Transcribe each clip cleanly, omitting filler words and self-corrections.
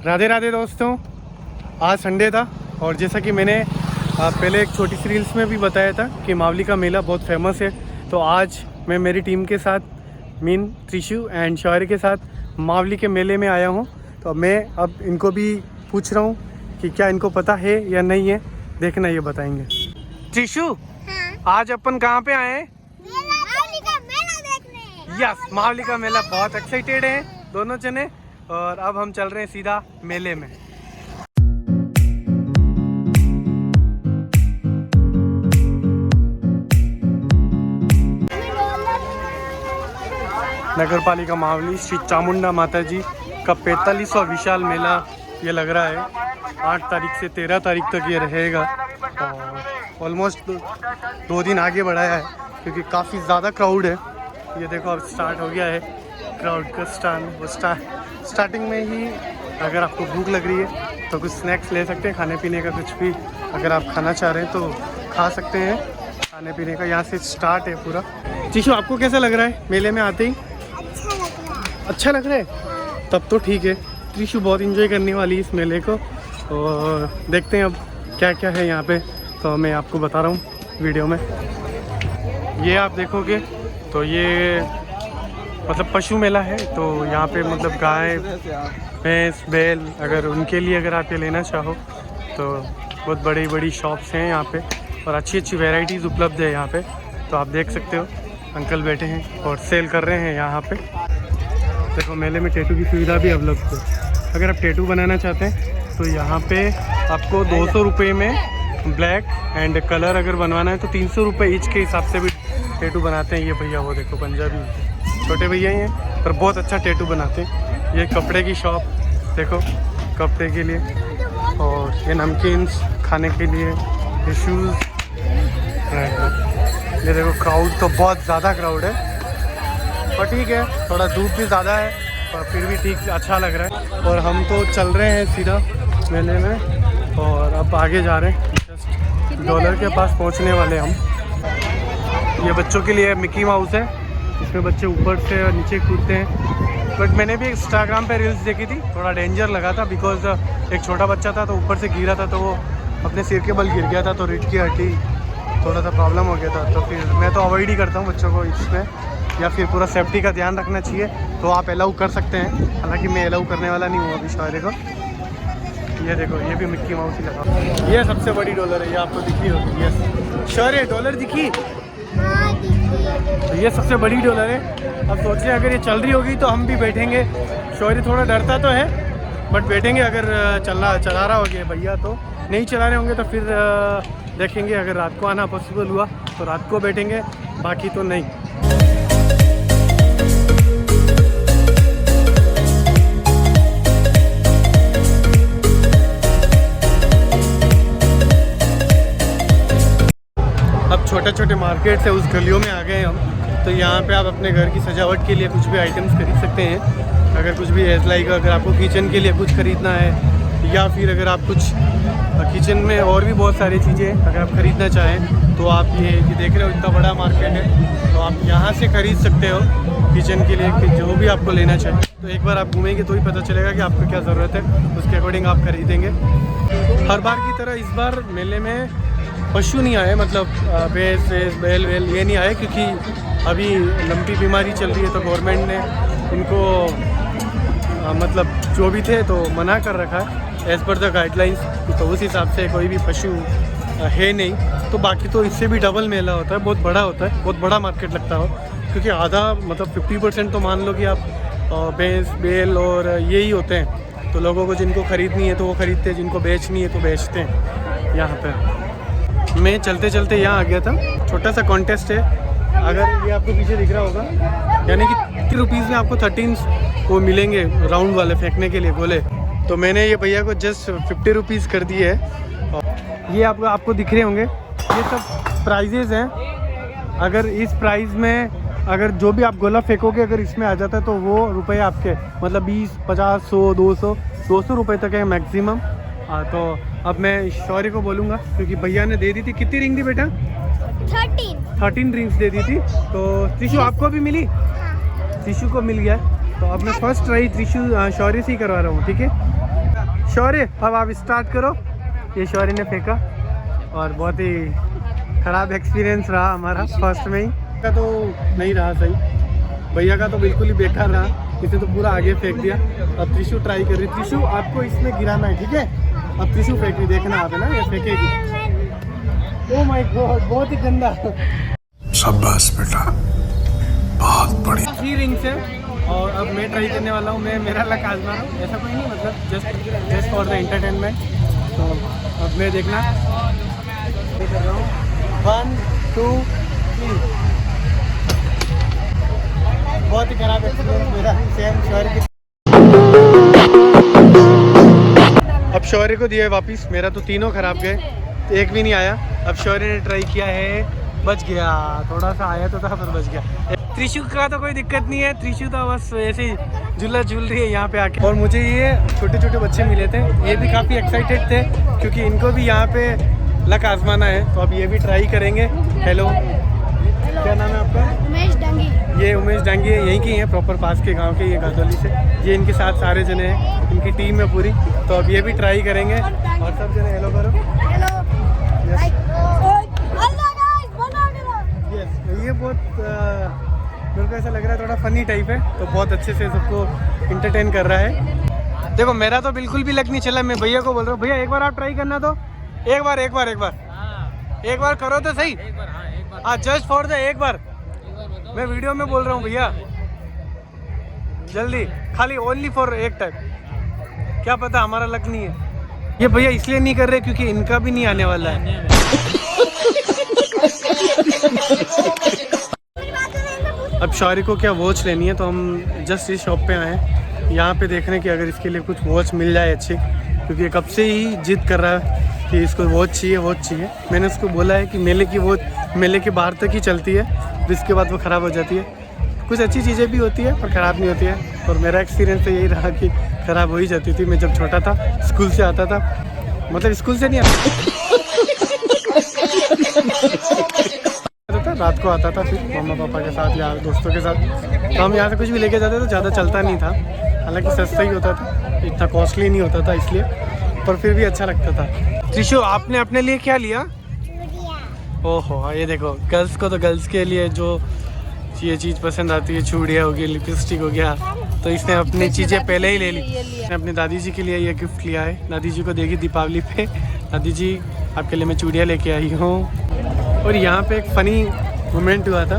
राधे राधे दोस्तों, आज संडे था और जैसा कि मैंने पहले एक छोटी सी रील्स में भी बताया था कि मावली का मेला बहुत फेमस है। तो आज मैं मेरी टीम के साथ मीन त्रिशु एंड शौर्य के साथ मावली के मेले में आया हूँ। तो मैं अब इनको भी पूछ रहा हूँ कि क्या इनको पता है या नहीं है, देखना ये बताएंगे। त्रिशु, हाँ? आज अपन कहाँ पे आए हैं? मावली का मेला देखने। यस, मावली का मेला। बहुत एक्साइटेड हैं दोनों जने और अब हम चल रहे हैं सीधा मेले में। नगर पालिका मावली श्री चामुंडा माता जी का 45वां विशाल मेला ये लग रहा है। 8 तारीख से 13 तारीख तक ये रहेगा और ऑलमोस्ट 2 दिन आगे बढ़ाया है क्योंकि काफ़ी ज़्यादा क्राउड है। ये देखो अब स्टार्ट हो गया है क्राउड का स्टार्टिंग में ही। अगर आपको भूख लग रही है तो कुछ स्नैक्स ले सकते हैं, खाने पीने का कुछ भी अगर आप खाना चाह रहे हैं तो खा सकते हैं। खाने पीने का यहाँ से स्टार्ट है पूरा। चिशु, आपको कैसा लग रहा है मेले में आते ही? अच्छा लग रहा है, तब तो ठीक है। त्रिशु बहुत एंजॉय करने वाली है इस मेले को और देखते हैं अब क्या क्या है यहाँ पे। तो मैं आपको बता रहा हूँ वीडियो में। ये आप देखोगे तो ये मतलब पशु मेला है। तो यहाँ पे मतलब गाय, भैंस, बैल, अगर उनके लिए अगर आप ये लेना चाहो तो बहुत बड़ी बड़ी शॉप्स हैं यहाँ पे और अच्छी अच्छी वैरायटीज़ उपलब्ध है यहाँ पे। तो आप देख सकते हो अंकल बैठे हैं और सेल कर रहे हैं यहाँ पे। देखो मेले में टैटू की सुविधा भी उपलब्ध है। अगर आप टैटू बनाना चाहते हैं तो यहाँ पे आपको 200 रुपये में ब्लैक एंड कलर अगर बनवाना है तो 300 रुपये ईच के हिसाब से भी टैटू बनाते हैं। ये भैया वो देखो पंजाबी छोटे भैया ही हैं पर बहुत अच्छा टैटू बनाते हैं। ये कपड़े की शॉप देखो, कपड़े के लिए, और ये नमकीन्स खाने के लिए, ये शूज़। ये देखो क्राउड तो बहुत ज़्यादा क्राउड है पर ठीक है, थोड़ा धूप भी ज़्यादा है पर फिर भी ठीक अच्छा लग रहा है। और हम तो चल रहे हैं सीधा मेले में और अब आगे जा रहे हैं, जस्ट डॉलर के पास पहुंचने वाले हम। ये बच्चों के लिए मिकी माउस है, इसमें बच्चे ऊपर से नीचे कूदते हैं। बट मैंने भी इंस्टाग्राम पे रील्स देखी थी, थोड़ा डेंजर लगा था बिकॉज एक छोटा बच्चा था तो ऊपर से गिरा था तो वो अपने सिर के बल गिर गया था तो रीढ़ की हड्डी थोड़ा सा प्रॉब्लम हो गया था। तो फिर मैं तो अवॉइड ही करता हूँ बच्चों को इसमें, या फिर पूरा सेफ्टी का ध्यान रखना चाहिए। तो आप अलाउ कर सकते हैं, हालांकि मैं अलाउ करने वाला नहीं हूँ अभी शौर्य को। ये देखो ये भी मिक्की माउस ही लगा। ये सबसे बड़ी डॉलर है, ये आपको दिखी होगी। ये शौर्य डॉलर दिखी? तो ये सबसे बड़ी डॉलर है। अब सोचिए अगर ये चल रही होगी तो हम भी बैठेंगे। शौर्य थोड़ा डरता तो है बट बैठेंगे। अगर चला रहा होगा भैया तो, नहीं चला रहे होंगे तो फिर देखेंगे। अगर रात को आना पॉसिबल हुआ तो रात को बैठेंगे, बाकी तो नहीं। अब छोटे छोटे मार्केट से उस गलियों में आ गए हम। तो यहाँ पे आप अपने घर की सजावट के लिए कुछ भी आइटम्स खरीद सकते हैं। अगर कुछ भी एज लाइक अगर आपको किचन के लिए कुछ खरीदना है या फिर अगर आप कुछ किचन में और भी बहुत सारी चीज़ें अगर आप ख़रीदना चाहें तो आप ये देख रहे हो इतना बड़ा मार्केट है, तो आप यहाँ से ख़रीद सकते हो किचन के लिए कि जो भी आपको लेना चाहें। तो एक बार आप घूमेंगे तो ही पता चलेगा कि आपको क्या ज़रूरत है, उसके अकॉर्डिंग आप खरीदेंगे। हर बार की तरह इस बार मेले में पशु नहीं आए, मतलब भैंस बैल वेल ये नहीं आए क्योंकि अभी लंबी बीमारी चल रही है। तो गवर्नमेंट ने इनको मतलब जो भी थे तो मना कर रखा है एज़ पर द गाइडलाइंस। तो उस हिसाब से कोई भी पशु है नहीं। तो बाकी तो इससे भी डबल मेला होता है, बहुत बड़ा होता है, बहुत बड़ा मार्केट लगता हो क्योंकि आधा मतलब 50% तो मान लो कि आप भैंस बैल और यही होते हैं। तो लोगों को जिनको ख़रीदनी है तो वो ख़रीदते हैं, जिनको बेचनी है तो बेचते हैं। यहाँ पर मैं चलते चलते यहाँ आ गया था। छोटा सा कॉन्टेस्ट है, अगर ये आपको पीछे दिख रहा होगा, यानी कि 30 रुपीज़ में आपको 13 वो मिलेंगे राउंड वाले फेंकने के लिए गोले। तो मैंने ये भैया को जस्ट 50 रुपीज़ कर दिए है। ये आपको दिख रहे होंगे, ये सब प्राइजेज़ हैं। अगर इस प्राइज़ में अगर जो भी आप गोला फेंकोगे अगर इसमें आ जाता है तो वो रुपए आपके मतलब 20, 50, 100, 200 रुपये तक है मैक्सिमम। तो अब मैं शौर्य को बोलूँगा क्योंकि भैया ने दे दी थी। कितनी रिंग दी बेटा? 13 रिंग्स दे दी थी। तो त्रिशु आपको भी मिली? त्रिशु को मिल गया। तो अब मैं फर्स्ट ट्राई त्रिशु शौर्य से ही करवा रहा हूँ, ठीक है? शौर्य अब आप स्टार्ट करो। ये शौर्य ने फेंका और बहुत ही ख़राब एक्सपीरियंस रहा हमारा फर्स्ट में ही का तो नहीं रहा सही। भैया का तो बिल्कुल ही बेकार रहा, इसे तो पूरा आगे फेंक दिया। अब त्रिशु ट्राई कर रही। त्रिशु आपको इसमें गिराना है, ठीक है? अब त्रिशु फेंक रही, देखना आप है ना, ये फेंकेगी। ओह माय गॉड, बहुत ही गंदा। शाबाश बेटा, बहुत बढ़िया। 3 रिंग्स है और अब मैं ट्राई करने वाला हूँ। मैं मेरा लक आजमा रहा हूँ, ऐसा कोई नहीं, मतलब जस्ट फॉर द एंटरटेनमेंट। तो अब मैं देखना कर रहा हूँ। 1 2 3। बहुत ही खराब एक्सपीरियंस मेरा सेम शौर्य के। अब शौर्य को दिया है वापिस। मेरा तो तीनों खराब गए, एक भी नहीं आया। अब शौर्य ने ट्राई किया है, बच गया। थोड़ा सा आया तो था पर बच गया। त्रिशु का तो कोई दिक्कत नहीं है, त्रिशु तो बस ऐसे ही झूला झूल रही है यहाँ पे आके। और मुझे ये छोटे छोटे बच्चे मिले थे, ये भी काफ़ी एक्साइटेड थे क्योंकि इनको भी यहाँ पे लक आजमाना है। तो अब ये भी ट्राई करेंगे। हेलो, क्या नाम है आपका? उमेश डांगी। ये उमेश डांगी है, यहीं के हैं, प्रॉपर पास के गांव के, ये गाजोली से। ये इनके साथ सारे जने हैं, इनकी टीम है पूरी। तो अब ये भी ट्राई करेंगे और सब जने हेलो करो। हेलो। Yes hello yes. ये बहुत मेरे को ऐसा लग रहा है थोड़ा फनी टाइप है, तो बहुत अच्छे से सबको इंटरटेन कर रहा है। देखो मेरा तो बिल्कुल भी लक नहीं चला। मैं भैया को बोल रहा हूँ, भैया एक बार आप ट्राई करना, तो एक बार करो तो सही। हाँ, जस्ट फॉर द एक बार। मैं वीडियो में बोल रहा हूँ भैया, जल्दी, खाली ओनली फॉर एक टाइम। क्या पता हमारा लक नहीं है। ये भैया इसलिए नहीं कर रहे क्योंकि इनका भी नहीं आने वाला है। अब शौर्य को क्या वॉच लेनी है, तो हम जस्ट इस शॉप पे आए हैं यहाँ पे देखने की अगर इसके लिए कुछ वॉच मिल जाए अच्छी, क्योंकि ये कब से ही जिद कर रहा है कि इसको वॉच चाहिए। मैंने उसको बोला है कि मेले की वॉच मेले के बाहर तक ही चलती है, फिर इसके बाद वो ख़राब हो जाती है। कुछ अच्छी चीज़ें भी होती है पर ख़राब नहीं होती है, और मेरा एक्सपीरियंस तो यही रहा कि ख़राब हो ही जाती थी। मैं जब छोटा था, स्कूल से आता था, मतलब स्कूल से नहीं आता था, रात को आता था, फिर मम्मा पापा के साथ या दोस्तों के साथ। तो हम यहाँ से कुछ भी लेके जाते तो ज़्यादा चलता नहीं था, हालांकि सस्ता ही होता था, इतना कॉस्टली नहीं होता था इसलिए, पर फिर भी अच्छा लगता था। त्रिशु, आपने अपने लिए क्या लिया? ओहो, ये देखो, गर्ल्स को तो गर्ल्स के लिए जो ये चीज़ पसंद आती है, चूड़ियाँ हो गई, लिपस्टिक हो गया, तो इसने अपनी चीज़ें पहले ही ले ली। इसने अपनी दादी जी के लिए ये गिफ्ट लिया है, दादी जी को देगी दीपावली पे। दादी जी, आपके लिए मैं चूड़ियाँ लेके आई हूँ। और यहाँ पे एक फ़नी मोमेंट हुआ था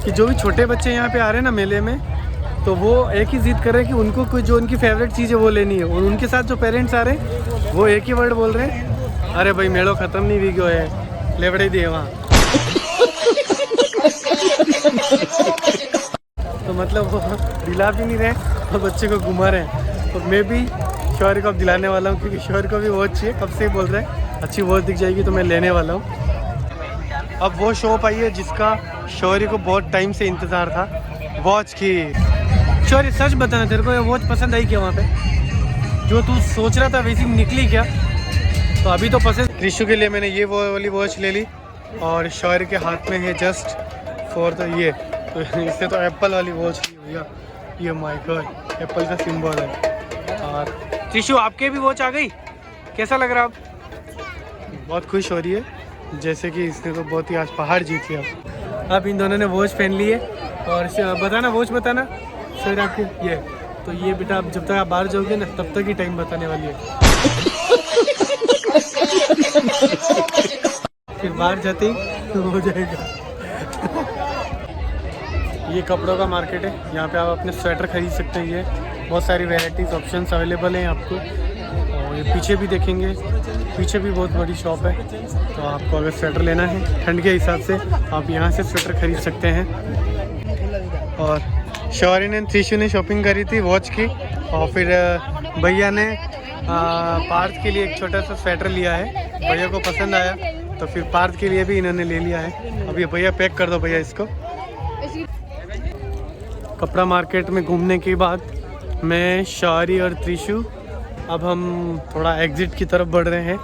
कि जो भी छोटे बच्चे यहाँ पे आ रहे हैं ना मेले में, तो वो एक ही जिद कर रहे हैं कि उनको कोई जो उनकी फेवरेट चीज़ है वो लेनी है। और उनके साथ जो पेरेंट्स आ रहे हैं वो एक ही वर्ड बोल रहे हैं, अरे भाई मेड़ो ख़त्म नहीं भी गयो है, लेवड़े दिए वहाँ। तो मतलब वो दिला भी नहीं रहे और बच्चे को घुमा रहे हैं। तो मैं भी शौर्य को अब दिलाने वाला हूँ, क्योंकि शौर्य को भी वॉच चाहिए, कब से ही बोल रहे हैं अच्छी वॉच दिख जाएगी तो मैं लेने वाला हूँ। अब वो शॉप आई है जिसका शौर्य को बहुत टाइम से इंतज़ार था, वॉच की। शौर्य सच बताना, तेरे को ये वॉच पसंद आई क्या? वहाँ पे जो तू सोच रहा था वैसी निकली क्या? तो अभी तो पसंद। त्रिशु के लिए मैंने ये वो वाली वॉच ले ली और शौर्य के हाथ में है जस्ट फॉर द ये, तो इससे तो एप्पल वाली वॉच ली भैया। ये माय गॉड, एप्पल का सिंबल है। और त्रिशु, आपके भी वॉच आ गई, कैसा लग रहा है? आप बहुत खुश हो रही है, जैसे कि इसने तो बहुत ही आज पहाड़ जीत लिया। अब इन दोनों ने वॉच पहन ली है और बताना वॉच बताना सर आपके ये। तो ये बेटा अब जब तक आप बाहर जाओगे ना तब तक ही टाइम बताने वाली है, फिर बाहर जाते ही हो जाएगा। ये कपड़ों का मार्केट है, यहाँ पे आप अपने स्वेटर खरीद सकते हैं। ये बहुत सारी वैरायटीज़ ऑप्शंस अवेलेबल हैं आपको। और ये पीछे भी देखेंगे, पीछे भी बहुत बड़ी शॉप है, तो आपको अगर स्वेटर लेना है ठंड के हिसाब से आप यहाँ से स्वेटर खरीद सकते हैं। और शौर्य ने, त्रिशु ने शॉपिंग करी थी वॉच की, और फिर भैया ने पार्थ के लिए एक छोटा सा स्वेटर लिया है, भैया को पसंद आया तो फिर पार्थ के लिए भी इन्होंने ले लिया है। अब ये भैया पैक कर दो भैया इसको। कपड़ा मार्केट में घूमने के बाद मैं, शौर्य और त्रिशु अब हम थोड़ा एग्जिट की तरफ बढ़ रहे हैं,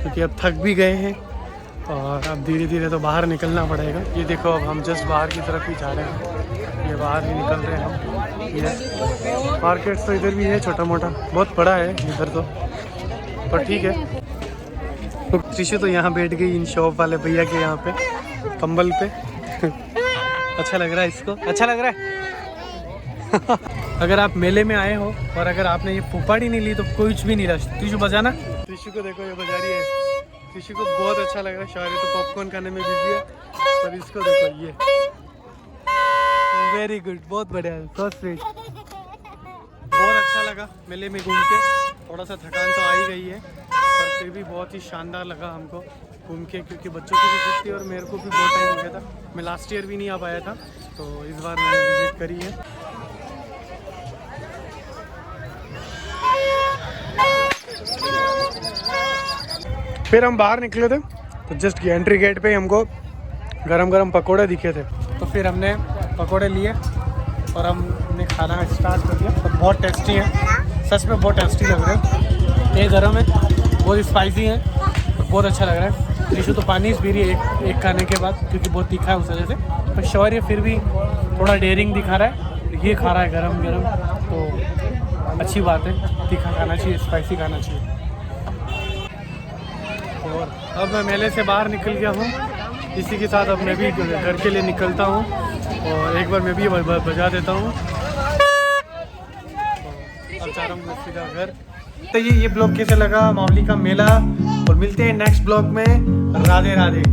क्योंकि अब थक भी गए हैं और अब धीरे धीरे तो बाहर निकलना पड़ेगा। ये देखो, अब हम जस्ट बाहर की तरफ ही जा रहे हैं, ये बाहर ही निकल रहे हैं हम। ये मार्केट तो इधर भी है छोटा मोटा, बहुत बड़ा है इधर तो, पर ठीक है। तो त्रिशु तो यहाँ बैठ गई इन शॉप वाले भैया के यहाँ पे कंबल पे। अच्छा लग रहा है इसको, अच्छा लग रहा है। अगर आप मेले में आए हो और अगर आपने ये पुपाड़ी नहीं ली तो कुछ भी नहीं रहा। त्रिशु बजाना, त्रिशु को देखो ये बजा रही है। त्रिशु को बहुत अच्छा लग रहा है। शौर्य तो पॉपकॉर्न खाने में बिजी है, पर इसको देखो ये वेरी गुड, बहुत बढ़िया, सो स्वीट। बहुत अच्छा लगा मेले में घूम के। थोड़ा सा थकान तो आ ही गई है, पर फिर भी बहुत ही शानदार लगा हमको घूम के, क्योंकि बच्चों की विजिट थी और मेरे को भी बहुत टाइम हो गया था। मैं लास्ट ईयर भी नहीं आ पाया था, तो इस बार मैंने विजिट करी है। फिर हम बाहर निकले थे तो जस्ट एंट्री गेट पे हमको गरम गरम पकोड़े दिखे थे, तो फिर हमने पकोड़े लिए और हमने खाना स्टार्ट कर दिया। तो बहुत टेस्टी है, सच में बहुत टेस्टी लग रहे हैं। ये गरम है, बहुत स्पाइसी है और बहुत अच्छा लग रहा है। त्रिशु तो पानी पी रही है एक खाने के बाद, क्योंकि बहुत तीखा है उस वजह से। पर शौर्य फिर भी थोड़ा डेयरिंग दिखा रहा है, ये खा रहा है गरम गरम, तो अच्छी बात है। तीखा खाना चाहिए, स्पाइसी खाना चाहिए। और अब मैं मेले से बाहर निकल गया हूँ, इसी के साथ अब मैं भी घर के लिए निकलता हूँ और एक बार मैं भी बजा देता हूँ। अब जा रहा हूँ मैं सीधा घर। तो ये ब्लॉग कैसे लगा मावली का मेला, और मिलते हैं नेक्स्ट ब्लॉग में। राधे राधे।